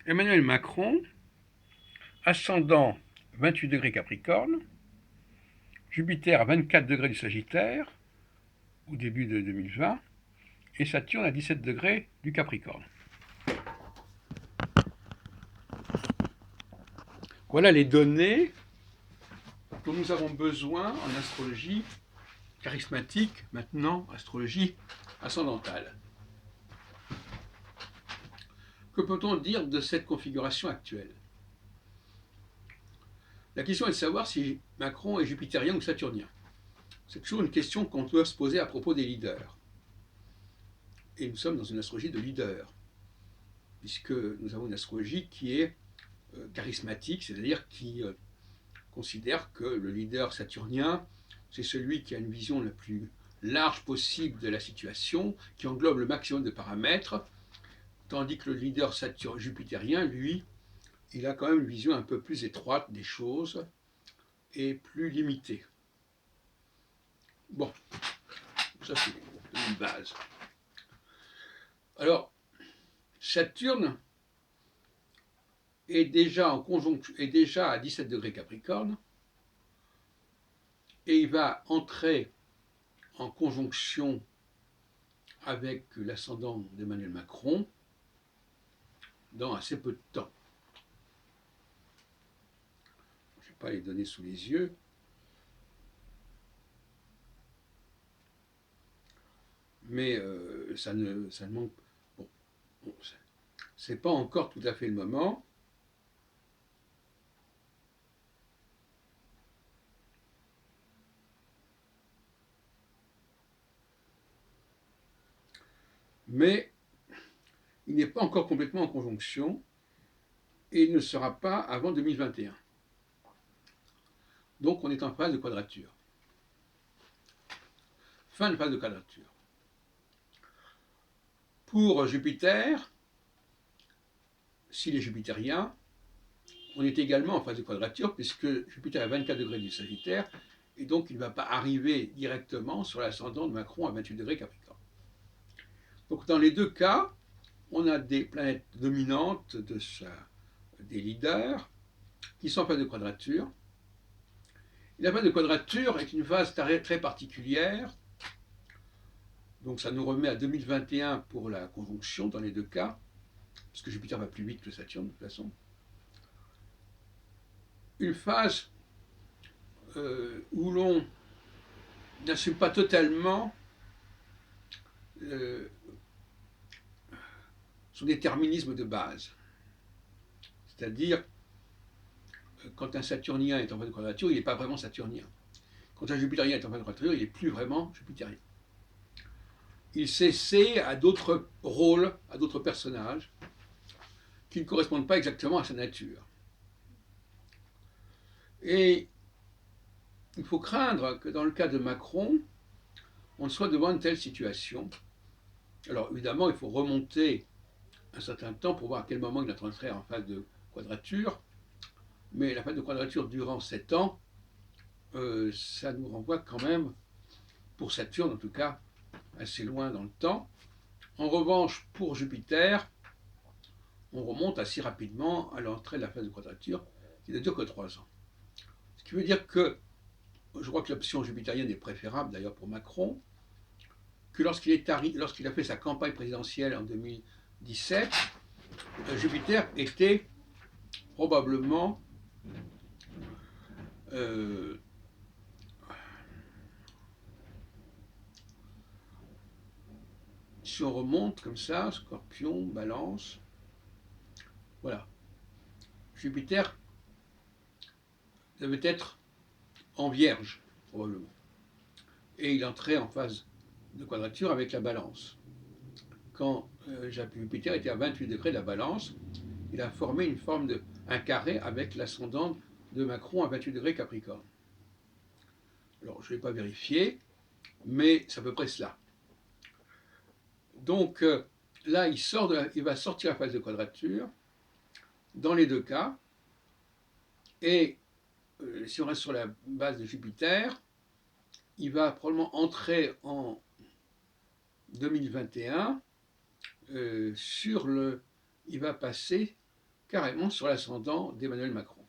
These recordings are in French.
Emmanuel Macron, ascendant 28 degrés Capricorne, Jupiter à 24 degrés du Sagittaire, au début de 2020, et Saturne à 17 degrés du Capricorne. Voilà les données dont nous avons besoin en astrologie charismatique, maintenant astrologie ascendantale. Que peut-on dire de cette configuration actuelle? La question est de savoir si Macron est jupitérien ou saturnien. C'est toujours une question qu'on doit se poser à propos des leaders. Et nous sommes dans une astrologie de leader, puisque nous avons une astrologie qui est charismatique, c'est-à-dire qui considère que le leader saturnien, c'est celui qui a une vision la plus large possible de la situation, qui englobe le maximum de paramètres, tandis que le leader jupitérien, lui, il a quand même une vision un peu plus étroite des choses et plus limitée. Bon, ça c'est une base. Alors, Saturne est déjà à 17 degrés Capricorne, et il va entrer en conjonction avec l'ascendant d'Emmanuel Macron dans assez peu de temps. Je n'ai pas les données sous les yeux, mais ça ne manque. Bon, c'est pas encore tout à fait le moment. Mais il n'est pas encore complètement en conjonction et il ne sera pas avant 2021. Donc on est en phase de quadrature. Fin de phase de quadrature. Pour Jupiter, s'il est jupitérien, on est également en phase de quadrature puisque Jupiter est à 24 degrés du Sagittaire et donc il ne va pas arriver directement sur l'ascendant de Macron à 28 degrés Capricorne. Donc dans les deux cas, on a des planètes dominantes des leaders qui sont en phase de quadrature. Et la phase de quadrature est une phase très particulière, donc ça nous remet à 2021 pour la conjonction dans les deux cas, puisque Jupiter va plus vite que Saturne de toute façon. Une phase où l'on n'assume pas totalement son déterminisme de base. C'est-à-dire, quand un Saturnien est en phase de quadrature, il n'est pas vraiment Saturnien. Quand un Jupitérien est en phase de quadrature, il n'est plus vraiment Jupitérien. Il s'essaie à d'autres rôles, à d'autres personnages, qui ne correspondent pas exactement à sa nature. Et il faut craindre que dans le cas de Macron, on soit devant une telle situation. Alors évidemment, il faut remonter un certain temps pour voir à quel moment il entrerait en phase de quadrature, mais la phase de quadrature durant 7 ans, ça nous renvoie quand même, pour Saturne en tout cas, assez loin dans le temps. En revanche, pour Jupiter, on remonte assez rapidement à l'entrée de la phase de quadrature, qui ne dure que 3 ans. Ce qui veut dire que, je crois que l'option jupitérienne est préférable d'ailleurs pour Macron, que lorsqu'il a fait sa campagne présidentielle en 2017, Jupiter était probablement si on remonte comme ça, Scorpion, Balance, voilà. Jupiter devait être en Vierge, probablement. Et il entrait en phase de quadrature avec la Balance. Quand Jupiter était à 28 degrés de la Balance, il a formé un carré avec l'ascendant de Macron à 28 degrés Capricorne. Alors, je ne vais pas vérifier, mais c'est à peu près cela. Donc, là, il va sortir la phase de quadrature, dans les deux cas, et si on reste sur la base de Jupiter, il va probablement entrer en 2021 il va passer carrément sur l'ascendant d'Emmanuel Macron.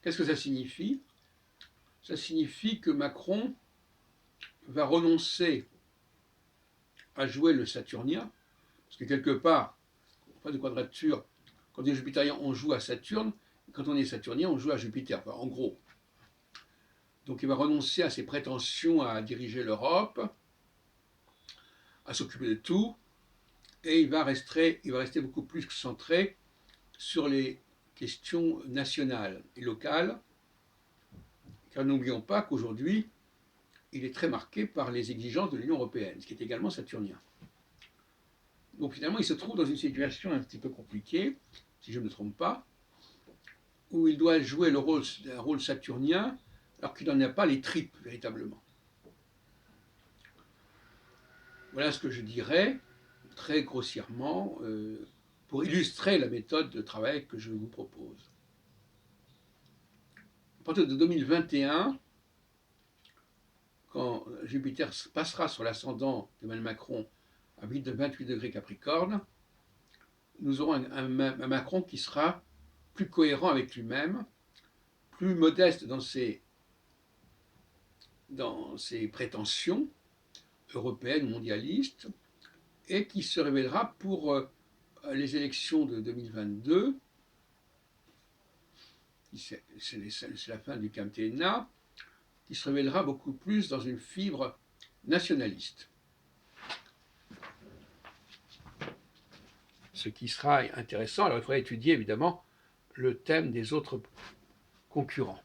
Qu'est-ce que ça signifie? Ça signifie que Macron va renoncer à jouer le Saturnien, parce que quelque part, en phase de quadrature, quand on est jupitérien, on joue à Saturne, et quand on est saturnien, on joue à Jupiter, enfin, en gros. Donc il va renoncer à ses prétentions à diriger l'Europe, à s'occuper de tout, et il va rester beaucoup plus centré sur les questions nationales et locales, car n'oublions pas qu'aujourd'hui, il est très marqué par les exigences de l'Union européenne, ce qui est également saturnien. Donc finalement, il se trouve dans une situation un petit peu compliquée, si je ne me trompe pas, où il doit jouer un rôle saturnien, alors qu'il n'en a pas les tripes, véritablement. Voilà ce que je dirais, très grossièrement, pour illustrer la méthode de travail que je vous propose. À partir de 2021, quand Jupiter passera sur l'ascendant d'Emmanuel Macron à 28 degrés Capricorne, nous aurons un Macron qui sera plus cohérent avec lui-même, plus modeste dans ses prétentions européennes, mondialistes, et qui se révélera pour les élections de 2022, c'est la fin du quinquennat, qui se révélera beaucoup plus dans une fibre nationaliste. Ce qui sera intéressant, alors il faudra étudier évidemment le thème des autres concurrents.